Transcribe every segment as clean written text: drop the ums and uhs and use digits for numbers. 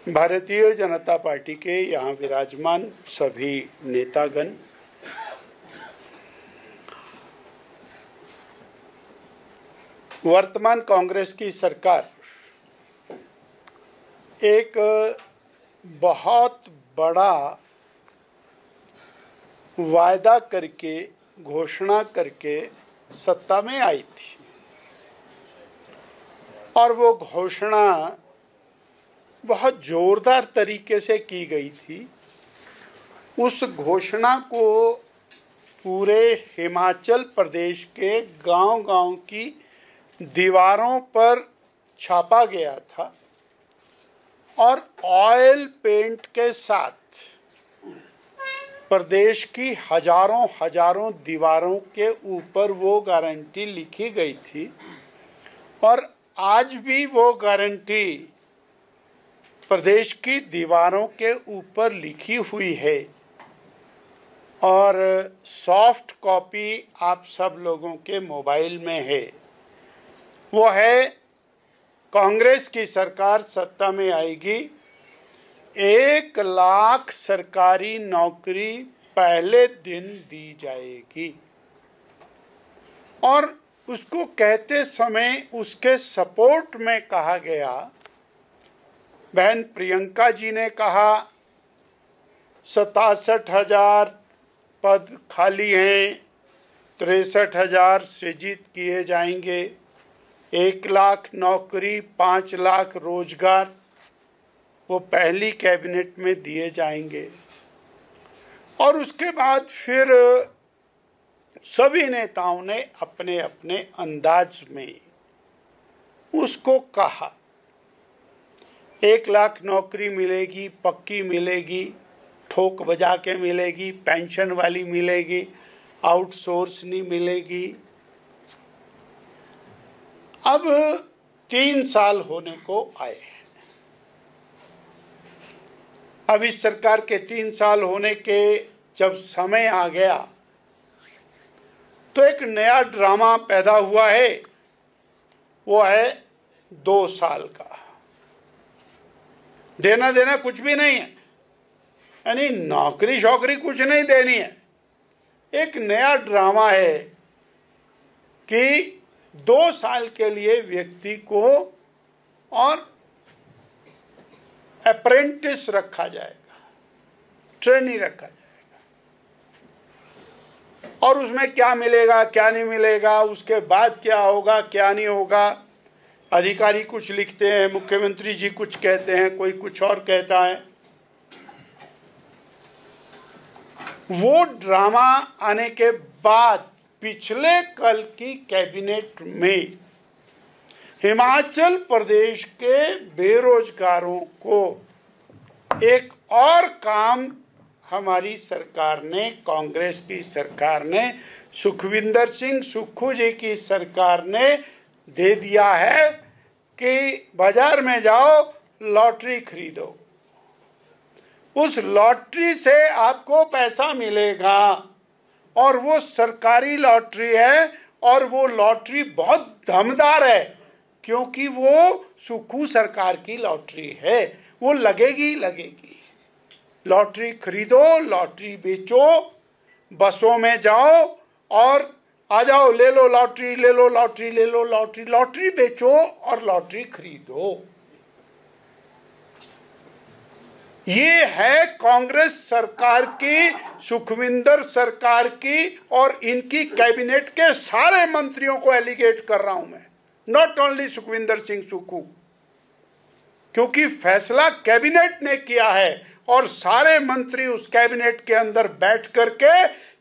Bharatiya Janata party के यहाँ विराजमान सभी नेतागण, वर्तमान कांग्रेस की सरकार एक बहुत बड़ा वायदा करके, घोषणा करके सत्ता में आई थी और वो घोषणा बहुत जोरदार तरीके से की गई थी। उस घोषणा को पूरे हिमाचल प्रदेश के गांव-गांव की दीवारों पर छापा गया था और ऑयल पेंट के साथ प्रदेश की हजारों दीवारों के ऊपर वो गारंटी लिखी गई थी और आज भी वो गारंटी प्रदेश की दीवारों के ऊपर लिखी हुई है और सॉफ्ट कॉपी आप सब लोगों के मोबाइल में है। वो है, कांग्रेस की सरकार सत्ता में आएगी, 1 लाख सरकारी नौकरी पहले दिन दी जाएगी। और उसको कहते समय उसके सपोर्ट में कहा गया, बहन प्रियंका जी ने कहा 67,000 पद खाली हैं, 63,000 सृजित किए जाएंगे, 1 लाख नौकरी, 5 लाख रोजगार वो पहली कैबिनेट में दिए जाएंगे। और उसके बाद फिर सभी नेताओं ने अपने अपने अंदाज में उसको कहा, 1 लाख नौकरी मिलेगी, पक्की मिलेगी, ठोक बजा के मिलेगी, पेंशन वाली मिलेगी, आउटसोर्स नहीं मिलेगी। अब 3 साल होने को आए हैं। अब इस सरकार के 3 साल होने के जब समय आ गया तो एक नया ड्रामा पैदा हुआ है, वो है 2 साल का। देना देना कुछ भी नहीं है, यानी नौकरी शौकरी कुछ नहीं देनी है। एक नया ड्रामा है कि 2 साल के लिए व्यक्ति को और अप्रेंटिस रखा जाएगा, ट्रेनी रखा जाएगा। और उसमें क्या मिलेगा क्या नहीं मिलेगा, उसके बाद क्या होगा क्या नहीं होगा, अधिकारी कुछ लिखते हैं, मुख्यमंत्री जी कुछ कहते हैं, कोई कुछ और कहता है। वो ड्रामा आने के बाद पिछले कल की कैबिनेट में हिमाचल प्रदेश के बेरोजगारों को एक और काम हमारी सरकार ने, कांग्रेस की सरकार ने, सुखविंदर सिंह सुक्खू जी की सरकार ने दे दिया है कि बाजार में जाओ, लॉटरी खरीदो, उस लॉटरी से आपको पैसा मिलेगा। और वो सरकारी लॉटरी है और वो लॉटरी बहुत दमदार है क्योंकि वो सुक्खू सरकार की लॉटरी है, वो लगेगी। लॉटरी खरीदो, लॉटरी बेचो, बसों में जाओ और आ जाओ, ले लो लॉटरी, ले लो लॉटरी, ले लो लॉटरी, लॉटरी बेचो और लॉटरी खरीदो। ये है कांग्रेस सरकार की, सुखविंदर सरकार की और इनकी कैबिनेट के सारे मंत्रियों को एलिगेट कर रहा हूं मैं, नॉट ओनली सुखविंदर सिंह सुक्खू, क्योंकि फैसला कैबिनेट ने किया है और सारे मंत्री उस कैबिनेट के अंदर बैठ करके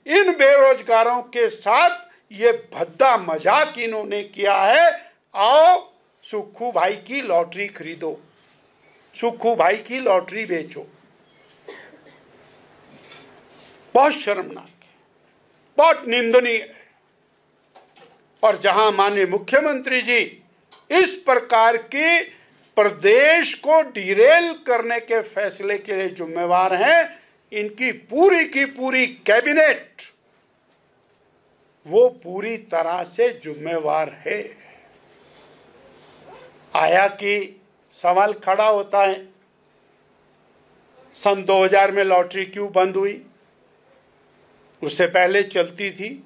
इन बेरोजगारों के साथ ये भद्दा मजाक इन्होंने किया है। आओ सुक्खू भाई की लॉटरी खरीदो, सुक्खू भाई की लॉटरी बेचो। बहुत शर्मनाक है, बहुत निंदनीय है। और जहां माननीय मुख्यमंत्री जी इस प्रकार की प्रदेश को डिरेल करने के फैसले के लिए जिम्मेवार हैं, इनकी पूरी की पूरी कैबिनेट वो पूरी तरह से जिम्मेवार है। आया कि सवाल खड़ा होता है सन 2000 में लॉटरी क्यों बंद हुई? उससे पहले चलती थी।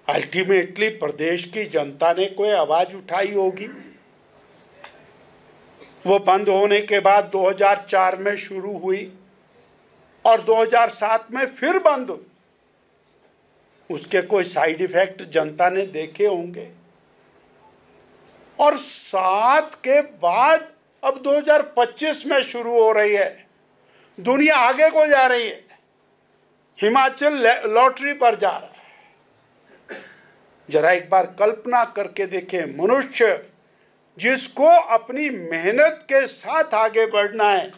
अल्टीमेटली प्रदेश की जनता ने कोई आवाज उठाई होगी। वो बंद होने के बाद 2004 में शुरू हुई और 2007 में फिर बंद हुई। उसके कोई साइड इफेक्ट जनता ने देखे होंगे। और 7 के बाद अब 2025 में शुरू हो रही है। दुनिया आगे को जा रही है, हिमाचल लॉटरी पर जा रहा है। जरा एक बार कल्पना करके देखें, मनुष्य जिसको अपनी मेहनत के साथ आगे बढ़ना है,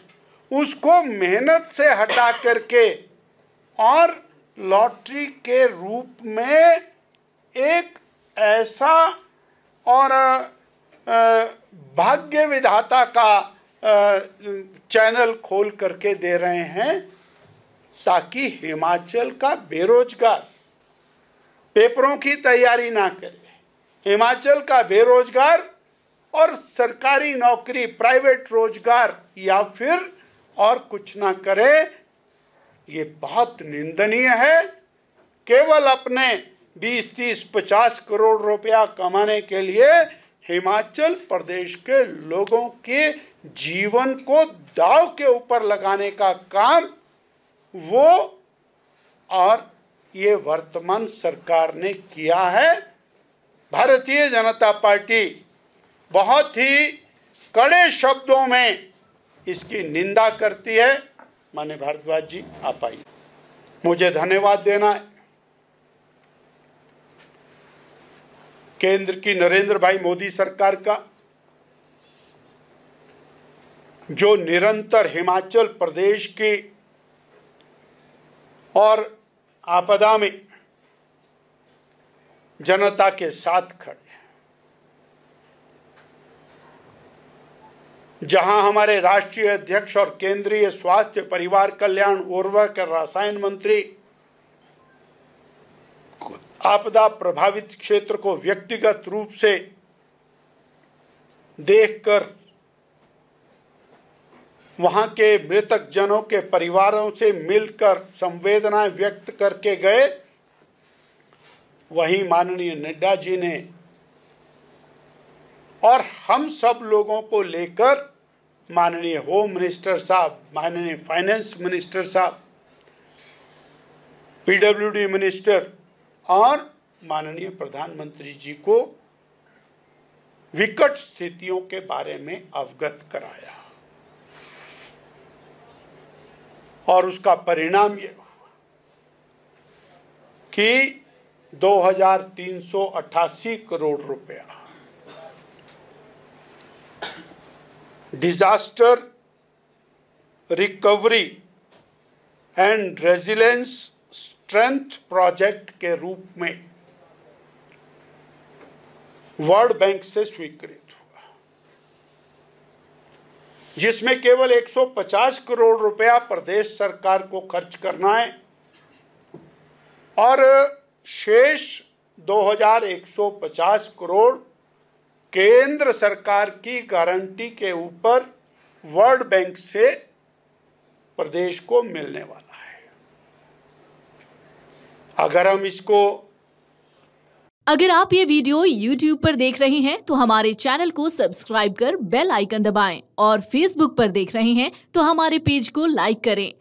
उसको मेहनत से हटा करके और लॉटरी के रूप में एक ऐसा और भाग्य विधाता का चैनल खोल करके दे रहे हैं, ताकि हिमाचल का बेरोजगार पेपरों की तैयारी ना करे, हिमाचल का बेरोजगार और सरकारी नौकरी, प्राइवेट रोजगार या फिर और कुछ ना करे। ये बहुत निंदनीय है। केवल अपने 20, 30, 50 करोड़ रुपया कमाने के लिए हिमाचल प्रदेश के लोगों के जीवन को दांव के ऊपर लगाने का काम वो और ये वर्तमान सरकार ने किया है। भारतीय जनता पार्टी बहुत ही कड़े शब्दों में इसकी निंदा करती है। माननीय भारद्वाज जी, आप आइए। मुझे धन्यवाद देना है केंद्र की नरेंद्र भाई मोदी सरकार का, जो निरंतर हिमाचल प्रदेश की और आपदा में जनता के साथ खड़े हैं। जहां हमारे राष्ट्रीय अध्यक्ष और केंद्रीय स्वास्थ्य परिवार कल्याण उर्वरक रसायन मंत्री आपदा प्रभावित क्षेत्र को व्यक्तिगत रूप से देखकर वहां के मृतक जनों के परिवारों से मिलकर संवेदनाएं व्यक्त करके गए, वहीं माननीय नड्डा जी ने और हम सब लोगों को लेकर माननीय होम मिनिस्टर साहब, माननीय फाइनेंस मिनिस्टर साहब, पीडब्ल्यूडी मिनिस्टर और माननीय प्रधानमंत्री जी को विकट स्थितियों के बारे में अवगत कराया। और उसका परिणाम ये हुआ कि 2388 करोड़ रुपया disaster recovery and resilience strength project के रूप में वर्ल्ड बैंक से स्वीकृत हुआ, जिसमें केवल 150 करोड़ रुपया प्रदेश सरकार को खर्च करना है और शेष 2150 करोड़ केंद्र सरकार की गारंटी के ऊपर वर्ल्ड बैंक से प्रदेश को मिलने वाला है। अगर आप ये वीडियो YouTube पर देख रहे हैं तो हमारे चैनल को सब्सक्राइब कर बेल आइकन दबाएं और Facebook पर देख रहे हैं तो हमारे पेज को लाइक करें।